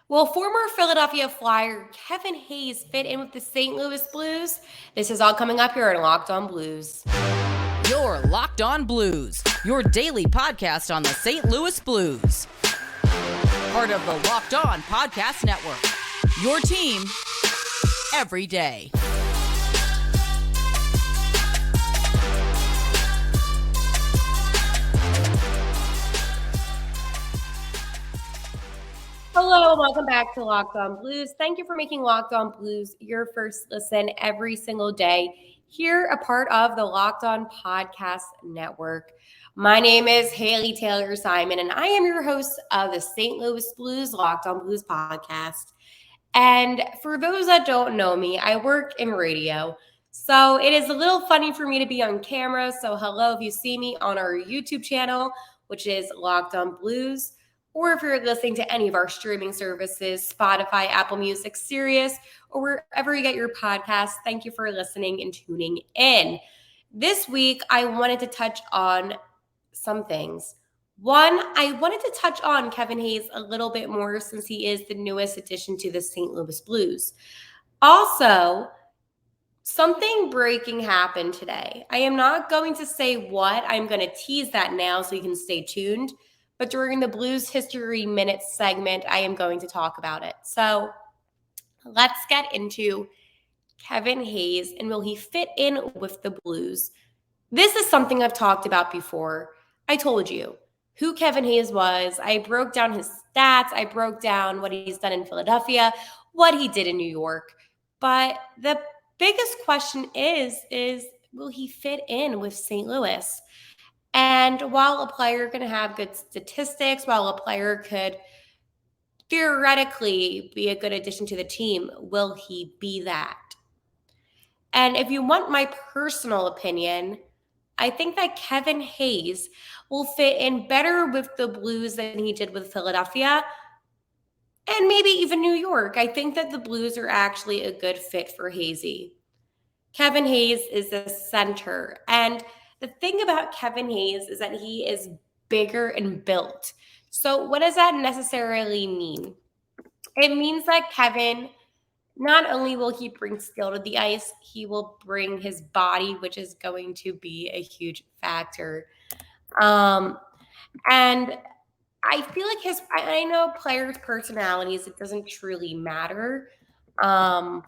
Will former Philadelphia Flyer Kevin Hayes fit in with the St. Louis Blues? This is all coming up here in Locked On Blues. Your Locked On Blues, your daily podcast on the St. Louis Blues. Part of the Locked On Podcast Network. Your team every day. Hello, and welcome back to Locked On Blues. Thank you for making Locked On Blues your first listen every single day. Here, a part of the Locked On Podcast Network. My name is Haley Taylor Simon, and I am your host of the St. Louis Blues Locked On Blues podcast. And for those that don't know me, I work in radio. So it is a little funny for me to be on camera. So hello, if you see me on our YouTube channel, which is Locked On Blues, or if you're listening to any of our streaming services, Spotify, Apple Music, Sirius, or wherever you get your podcasts, thank you for listening and tuning in. This week, I wanted to touch on some things. One, I wanted to touch on Kevin Hayes a little bit more since he is the newest addition to the St. Louis Blues. Also, something breaking happened today. I am not going to say what. I'm going to tease that now so you can stay tuned. But during the Blues History Minute segment, I am going to talk about it. So let's get into Kevin Hayes and will he fit in with the Blues? This is something I've talked about before. I told you who Kevin Hayes was. I broke down his stats. I broke down what he's done in Philadelphia, what he did in New York. But the biggest question is will he fit in with St. Louis? And while a player can have good statistics, while a player could theoretically be a good addition to the team, will he be that? And if you want my personal opinion, I think that Kevin Hayes will fit in better with the Blues than he did with Philadelphia and maybe even New York. I think that the Blues are actually a good fit for Hazy. Kevin Hayes is a center, and the thing about Kevin Hayes is that he is bigger and built. So what does that necessarily mean? It means that Kevin, not only will he bring skill to the ice, he will bring his body, which is going to be a huge factor. And I feel like I know players' personalities, it doesn't truly matter. But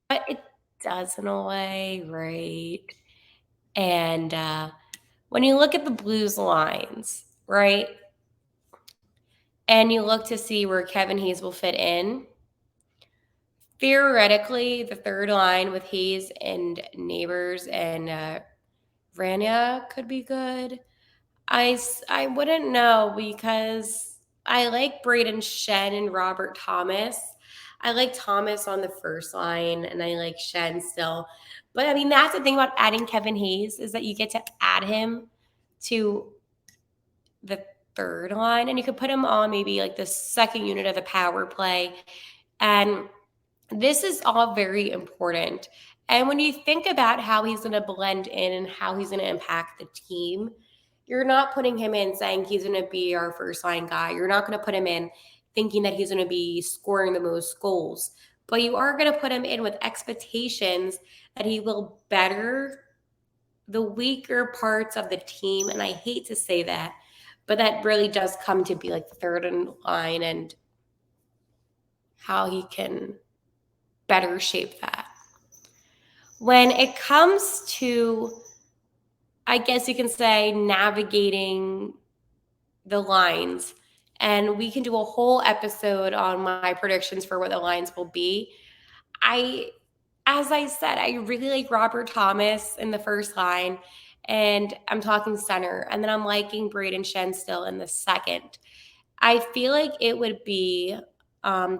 it does in a way, right? And when you look at the Blues lines, right, and you look to see where Kevin Hayes will fit in, theoretically, the third line with Hayes and Neighbors and Vrania could be good. I wouldn't know because I like Braden Shen and Robert Thomas. I like Thomas on the first line, and I like Shen still. But, I mean, that's the thing about adding Kevin Hayes is that you get to add him to the third line, and you could put him on maybe like the second unit of the power play. And this is all very important. And when you think about how he's going to blend in and how he's going to impact the team, you're not putting him in saying he's going to be our first line guy. You're not going to put him in thinking that he's going to be scoring the most goals. But you are going to put him in with expectations that he will better the weaker parts of the team. And I hate to say that, but that really does come to be like the third line and how he can better shape that. When it comes to, I guess you can say, navigating the lines, and we can do a whole episode on my predictions for what the lines will be. As I said, I really like Robert Thomas in the first line, and I'm talking center, and then I'm liking Braden Shen still in the second. I feel like it would be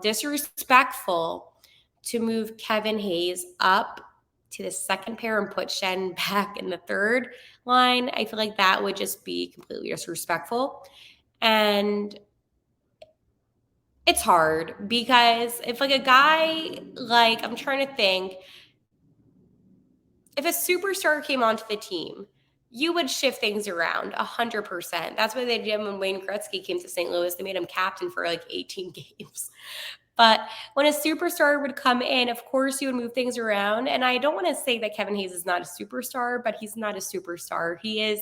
disrespectful to move Kevin Hayes up to the second pair and put Shen back in the third line. I feel like that would just be completely disrespectful. And it's hard because if like a guy, like I'm trying to think, if a superstar came onto the team, you would shift things around 100%. That's what they did when Wayne Gretzky came to St. Louis. They made him captain for like 18 games. But when a superstar would come in, of course, you would move things around. And I don't want to say that Kevin Hayes is not a superstar, but he's not a superstar. He is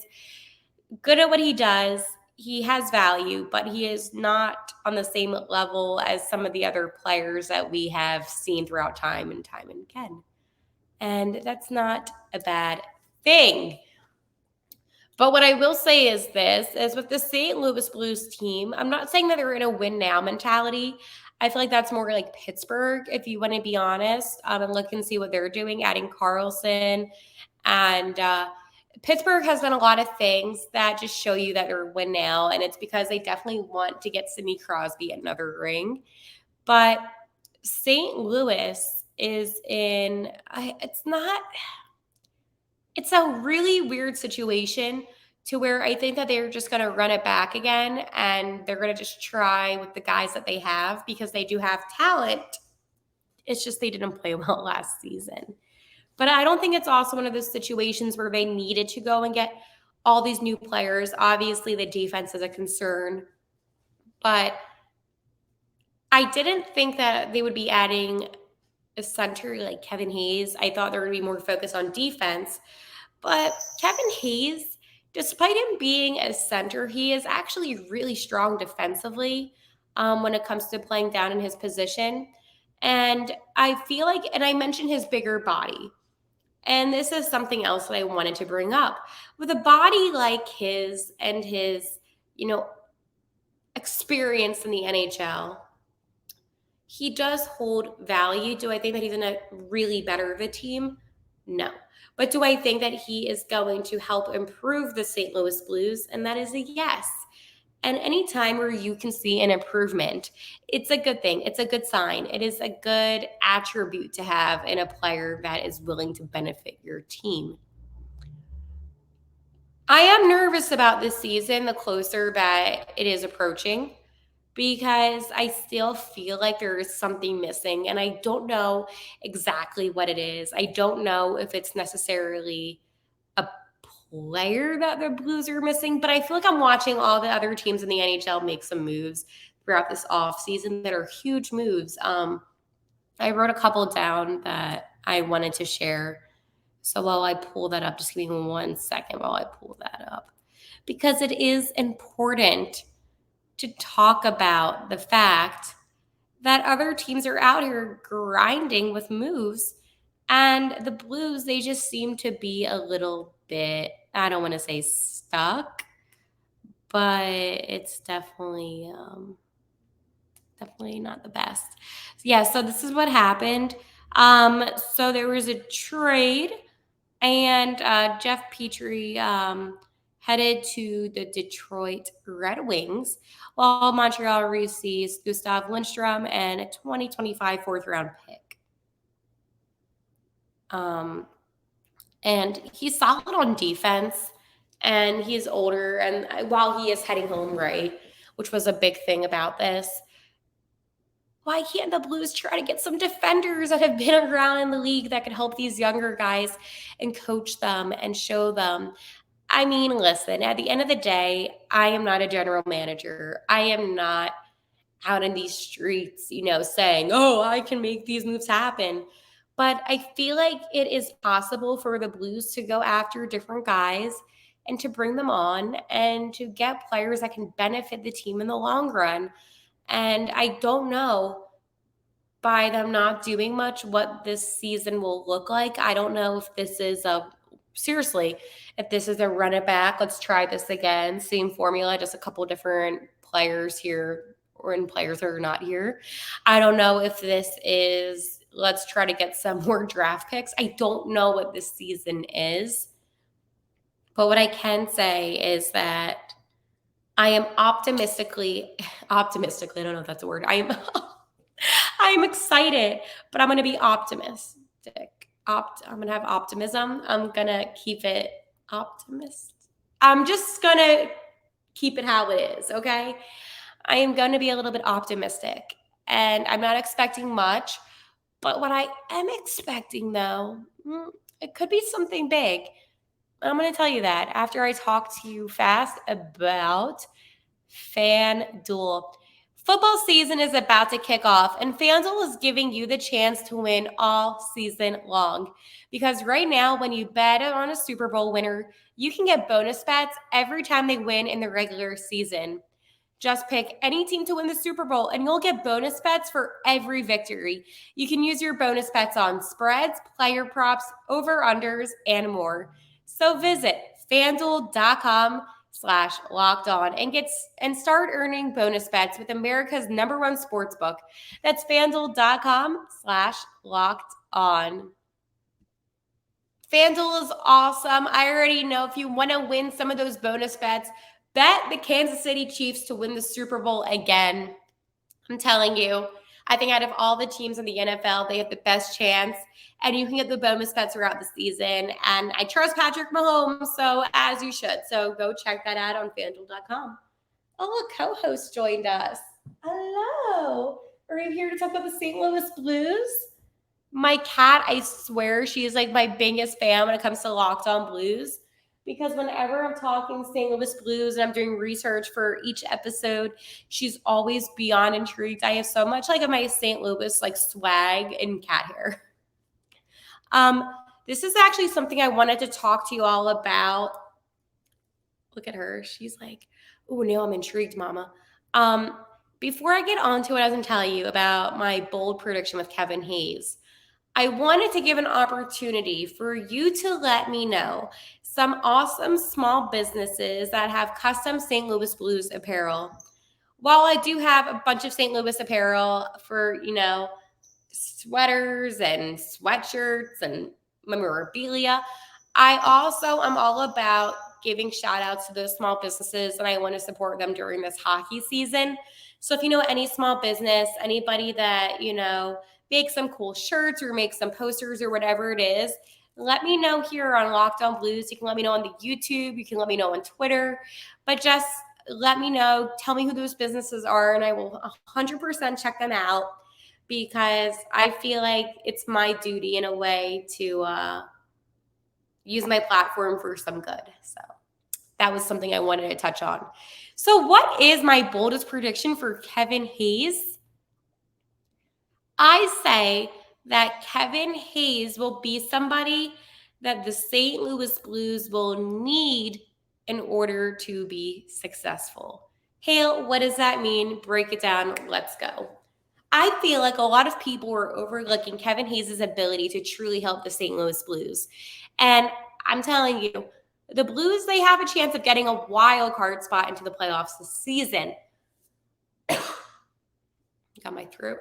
good at what he does. He has value, but he is not on the same level as some of the other players that we have seen throughout time and again. And that's not a bad thing. But what I will say is this, is with the St. Louis Blues team, I'm not saying that they're in a win now mentality. I feel like that's more like Pittsburgh, if you want to be honest, and look and see what they're doing, adding Carlson. And Pittsburgh has done a lot of things that just show you that they're win now. And it's because they definitely want to get Sidney Crosby another ring. But St. Louis is it's a really weird situation to where I think that they're just going to run it back again and they're going to just try with the guys that they have because they do have talent. It's just they didn't play well last season. But I don't think it's also one of those situations where they needed to go and get all these new players. Obviously, the defense is a concern. But I didn't think that they would be adding a center like Kevin Hayes. I thought there would be more focus on defense. But Kevin Hayes, despite him being a center, he is actually really strong defensively when it comes to playing down in his position. And I feel like, and I mentioned his bigger body. And this is something else that I wanted to bring up. With a body like his and his, experience in the NHL, he does hold value. Do I think that he's going to really better the team? No. But do I think that he is going to help improve the St. Louis Blues? And that is a yes. And any time where you can see an improvement, it's a good thing. It's a good sign. It is a good attribute to have in a player that is willing to benefit your team. I am nervous about this season, the closer that it is approaching, because I still feel like there is something missing, and I don't know exactly what it is. I don't know if it's necessarily a player that the Blues are missing, but I feel like I'm watching all the other teams in the NHL make some moves throughout this offseason that are huge moves. I wrote a couple down that I wanted to share. So while I pull that up, just give me 1 second while I pull that up, because it is important to talk about the fact that other teams are out here grinding with moves, and the Blues, they just seem to be a little bit, I don't want to say stuck, but it's definitely not the best. So this is what happened. So there was a trade, and Jeff Petrie headed to the Detroit Red Wings, while Montreal receives Gustav Lindstrom and a 2025 fourth-round pick. And he's solid on defense, and he's older, and while he is heading home, right, which was a big thing about this, why can't the Blues try to get some defenders that have been around in the league that could help these younger guys and coach them and show them? I mean, listen, at the end of the day, I am not a general manager. I am not out in these streets, saying, oh, I can make these moves happen. But I feel like it is possible for the Blues to go after different guys and to bring them on and to get players that can benefit the team in the long run. And I don't know, by them not doing much, what this season will look like. I don't know if this is if this is a run it back, let's try this again, same formula, just a couple different players here and players are not here. I don't know if this is, let's try to get some more draft picks. I don't know what this season is. But what I can say is that I am optimistic. I don't know if that's a word. I am excited, but I'm going to be optimistic. I'm going to have optimism. I'm going to keep it optimist. I'm just going to keep it how it is, okay? I am going to be a little bit optimistic, and I'm not expecting much, but what I am expecting, though, it could be something big. I'm going to tell you that after I talk to you fast about FanDuel. Football season is about to kick off, and FanDuel is giving you the chance to win all season long. Because right now, when you bet on a Super Bowl winner, you can get bonus bets every time they win in the regular season. Just pick any team to win the Super Bowl, and you'll get bonus bets for every victory. You can use your bonus bets on spreads, player props, over-unders, and more. So visit FanDuel.com/locked on and start earning bonus bets with America's #1 sportsbook. That's FanDuel.com/locked on. FanDuel is awesome. I already know if you want to win some of those bonus bets, bet the Kansas City Chiefs to win the Super Bowl again. I'm telling you, I think out of all the teams in the NFL, they have the best chance, and you can get the bonus bets throughout the season. And I trust Patrick Mahomes, so as you should. So go check that out on FanDuel.com. Oh, look, co-host joined us. Hello. Are you here to talk about the St. Louis Blues? My cat, I swear, she is like my biggest fan when it comes to Locked On Blues. Because whenever I'm talking St. Louis Blues and I'm doing research for each episode, she's always beyond intrigued. I have so much like of my St. Louis like swag and cat hair. This is actually something I wanted to talk to you all about. Look at her. She's like, oh, now I'm intrigued, mama. Before I get on to what I was going to tell you about my bold prediction with Kevin Hayes, I wanted to give an opportunity for you to let me know some awesome small businesses that have custom St. Louis Blues apparel. While I do have a bunch of St. Louis apparel for, sweaters and sweatshirts and memorabilia, I also am all about giving shout outs to those small businesses, and I want to support them during this hockey season. So if you know any small business, anybody that, make some cool shirts or make some posters or whatever it is, let me know here on Locked On Blues. You can let me know on the YouTube. You can let me know on Twitter. But just let me know. Tell me who those businesses are, and I will 100% check them out because I feel like it's my duty in a way to use my platform for some good. So that was something I wanted to touch on. So what is my boldest prediction for Kevin Hayes? I say that Kevin Hayes will be somebody that the St. Louis Blues will need in order to be successful. Hale, what does that mean? Break it down. Let's go. I feel like a lot of people are overlooking Kevin Hayes' ability to truly help the St. Louis Blues. And I'm telling you, the Blues, they have a chance of getting a wild card spot into the playoffs this season. Got my throat.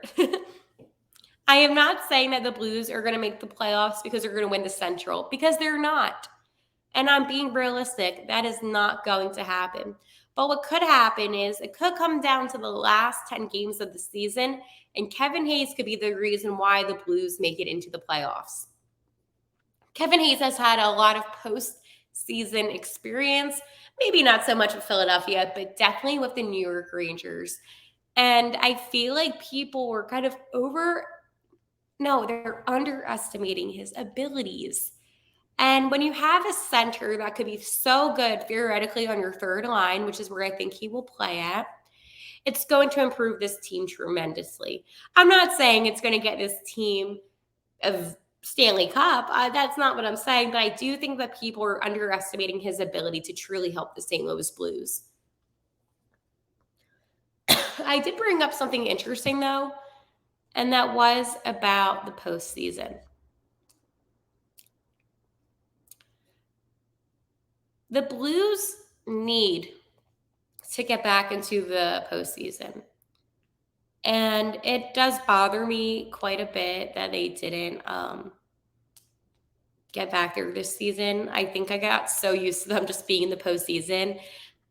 I am not saying that the Blues are going to make the playoffs because they're going to win the Central, because they're not. And I'm being realistic. That is not going to happen. But what could happen is it could come down to the last 10 games of the season, and Kevin Hayes could be the reason why the Blues make it into the playoffs. Kevin Hayes has had a lot of postseason experience, maybe not so much with Philadelphia, but definitely with the New York Rangers. And I feel like people were kind of they're underestimating his abilities. And when you have a center that could be so good theoretically on your third line, which is where I think he will play at, it's going to improve this team tremendously. I'm not saying it's going to get this team a Stanley Cup. That's not what I'm saying, but I do think that people are underestimating his ability to truly help the St. Louis Blues. I did bring up something interesting, though, and that was about the postseason. The Blues need to get back into the postseason. And it does bother me quite a bit that they didn't get back there this season. I think I got so used to them just being in the postseason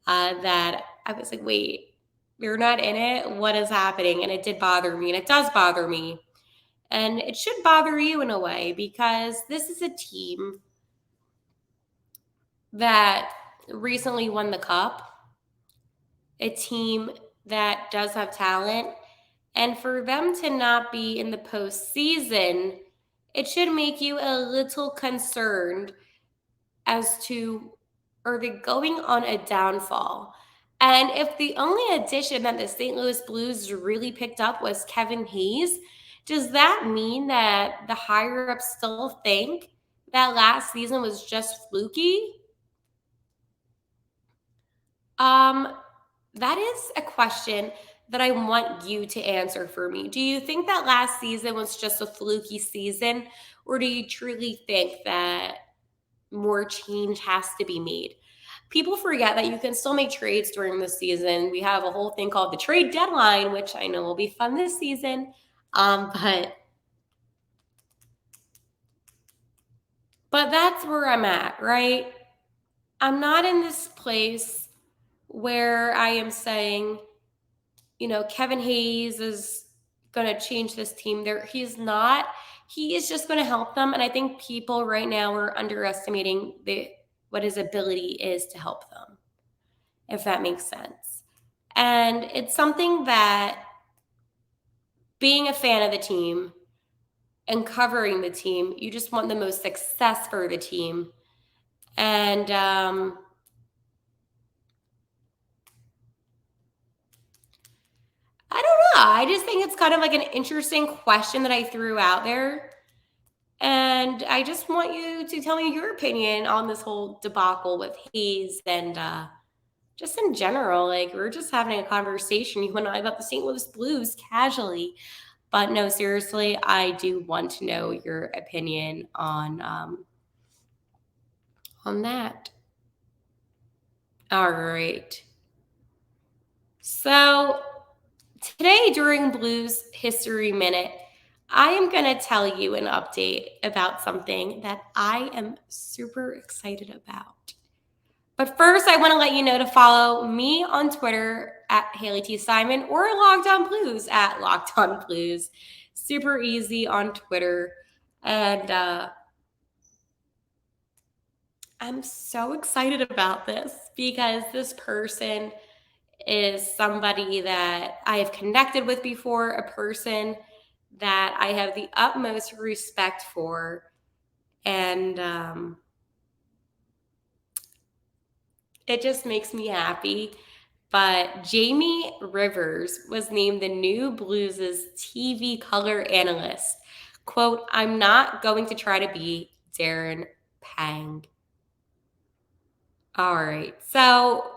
that I was like, wait, they're not in it? What is happening? And it did bother me, and it does bother me. And it should bother you in a way, because this is a team that recently won the cup, a team that does have talent. And for them to not be in the postseason, it should make you a little concerned as to, are they going on a downfall? And if the only addition that the St. Louis Blues really picked up was Kevin Hayes, does that mean that the higher ups still think that last season was just fluky? Um, that is a question that I want you to answer for me. Do you think that last season was just a fluky season, or do you truly think that more change has to be made? People forget that you can still make trades during the season. We have a whole thing called the trade deadline, which I know will be fun this season. But that's where I'm at, right? I'm not in this place where I am saying, Kevin Hayes is going to change this team. He's not. He is just going to help them. And I think people right now are underestimating what his ability is to help them, if that makes sense. And it's something that, being a fan of the team and covering the team, you just want the most success for the team. And I don't know. I just think it's kind of like an interesting question that I threw out there. And I just want you to tell me your opinion on this whole debacle with Hayes and just in general. Like, we're just having a conversation, you and I, about the St. Louis Blues casually. But no, seriously, I do want to know your opinion on that. All right. So today during Blues History Minute, I am going to tell you an update about something that I am super excited about. But first, I want to let you know to follow me on Twitter at Haley T. Simon, or Locked On Blues at Locked On Blues. Super easy on Twitter. And I'm so excited about this because this person is somebody that I have connected with before, a person that I have the utmost respect for. And it just makes me happy. But Jamie Rivers was named the new Blues' TV color analyst. Quote, "I'm not going to try to be Darren Pang." All right. So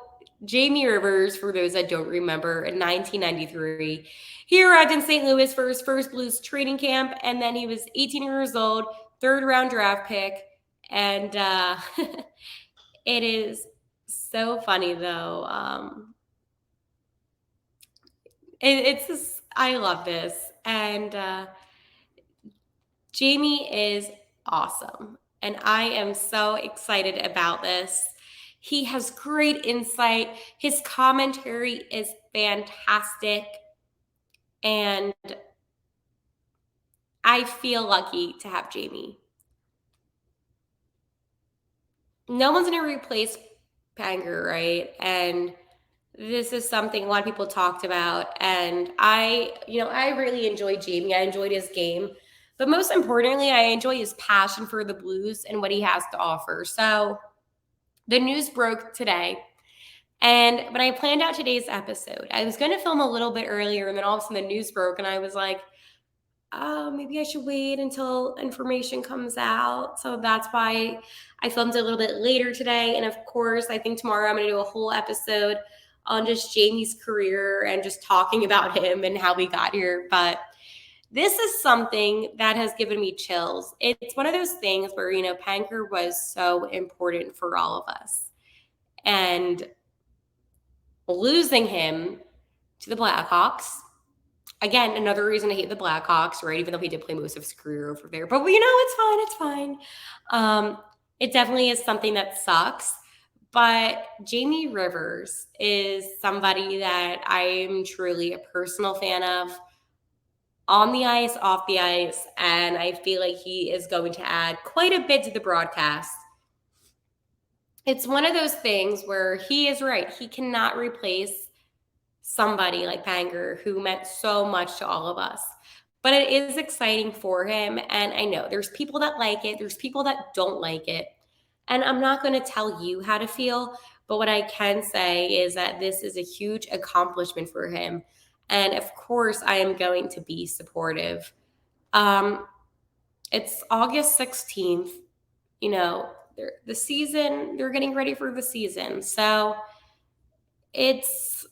Jamie Rivers, for those that don't remember, in 1993, he arrived in St. Louis for his first Blues training camp, and then he was 18 years old, third-round draft pick. And it is so funny, though. It's just, I love this. And Jamie is awesome. And I am so excited about this. He has great insight. His commentary is fantastic. And I feel lucky to have Jamie. No one's going to replace Panger, right? And this is something a lot of people talked about. And I really enjoyed Jamie. I enjoyed his game. But most importantly, I enjoy his passion for the Blues and what he has to offer. So the news broke today. And when I planned out today's episode, I was going to film a little bit earlier, and then all of a sudden the news broke, and I was like, oh, maybe I should wait until information comes out. So that's why I filmed a little bit later today. And of course, I think tomorrow I'm going to do a whole episode on just Jamie's career and just talking about him and how we got here. But this is something that has given me chills. It's one of those things where, Panger was so important for all of us. And losing him to the Blackhawks, again, another reason to hate the Blackhawks, right? Even though he did play most of his career over there. But, it's fine. It definitely is something that sucks. But Jamie Rivers is somebody that I'm truly a personal fan of, on the ice, off the ice, and I feel like he is going to add quite a bit to the broadcast. It's one of those things where he is right. He cannot replace somebody like Panger, who meant so much to all of us. But it is exciting for him, and I know there's people that like it. There's people that don't like it. And I'm not going to tell you how to feel, but what I can say is that this is a huge accomplishment for him. And of course, I am going to be supportive. Um, it's August 16th. They're getting ready for the season. So it's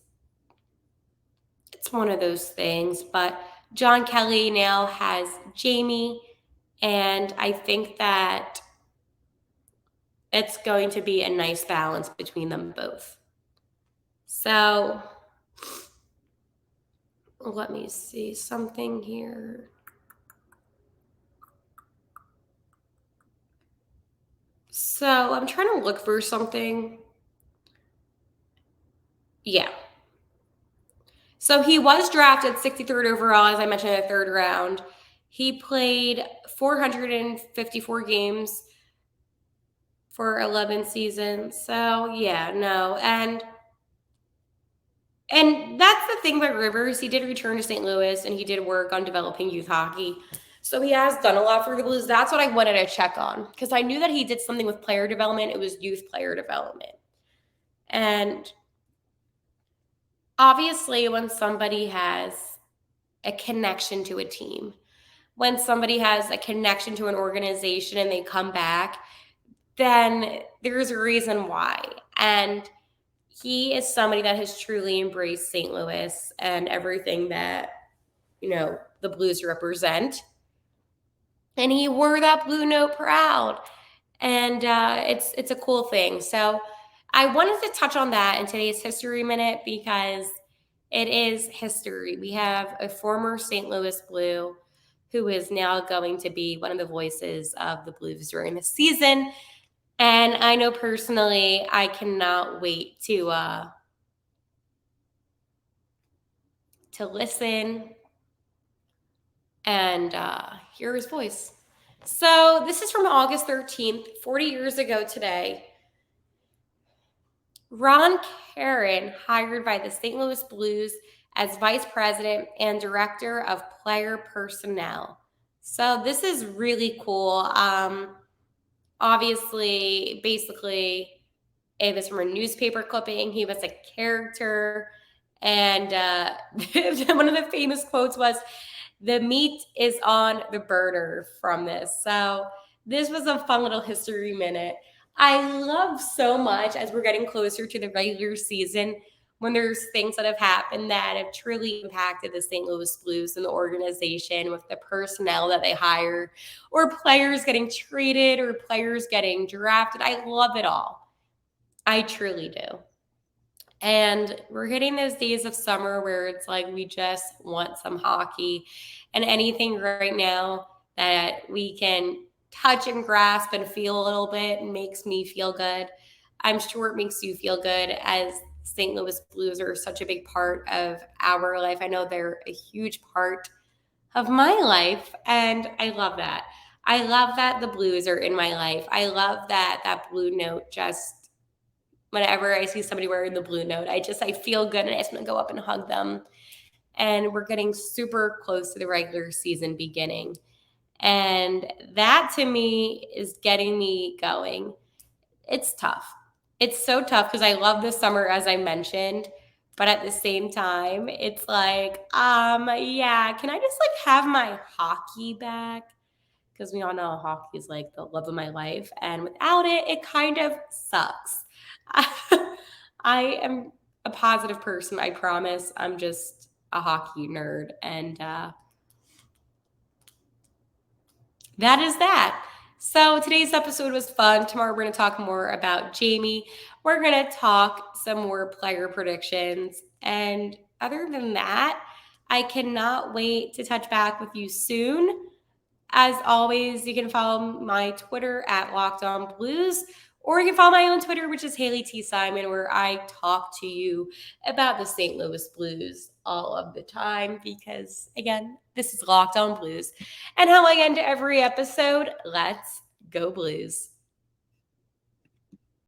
one of those things. But John Kelly now has Jamie, and I think that it's going to be a nice balance between them both. So let me see something here. So I'm trying to look for something. Yeah. So he was drafted 63rd overall, as I mentioned, in the third round. He played 454 games for 11 seasons. So yeah, no. And that's the thing about Rivers. He did return to St. Louis and he did work on developing youth hockey. So he has done a lot for the Blues. That's what I wanted to check on because I knew that he did something with player development. It was youth player development. And obviously, when somebody has a connection to a team, when somebody has a connection to an organization and they come back, then there's a reason why. And he is somebody that has truly embraced St. Louis and everything that, the Blues represent. And he wore that blue note proud. And it's a cool thing. So I wanted to touch on that in today's History Minute because it is history. We have a former St. Louis Blue who is now going to be one of the voices of the Blues during the season. And I know personally, I cannot wait to listen and hear his voice. So this is from August 13th, 40 years ago today. Ron Caron, hired by the St. Louis Blues as vice president and director of player personnel. So this is really cool. Obviously, basically, it was from a newspaper clipping. He was a character. And one of the famous quotes was, "The meat is on the burner" from this. So this was a fun little history minute. I love so much as we're getting closer to the regular season when there's things that have happened that have truly impacted the St. Louis Blues and the organization with the personnel that they hire or players getting traded or players getting drafted. I love it all. I truly do. And we're hitting those days of summer where it's like we just want some hockey and anything right now that we can touch and grasp and feel a little bit makes me feel good. I'm sure it makes you feel good as St. Louis Blues are such a big part of our life. I know they're a huge part of my life, and I love that. I love that the Blues are in my life. I love that blue note just whenever I see somebody wearing the blue note, I feel good and I just want to go up and hug them. And we're getting super close to the regular season beginning. And that to me is getting me going. It's tough. It's so tough because I love the summer, as I mentioned. But at the same time, it's like, yeah, can I just have my hockey back? Because we all know hockey is like the love of my life. And without it, it kind of sucks. I am a positive person, I promise. I'm just a hockey nerd. And that is that. So today's episode was fun. Tomorrow we're going to talk more about Jamie. We're going to talk some more player predictions. And other than that, I cannot wait to touch back with you soon. As always, you can follow my Twitter at Locked On Blues, or you can follow my own Twitter, which is Haley T. Simon, where I talk to you about the St. Louis Blues all of the time because, again, this is Locked On Blues. And how I end every episode, let's go Blues.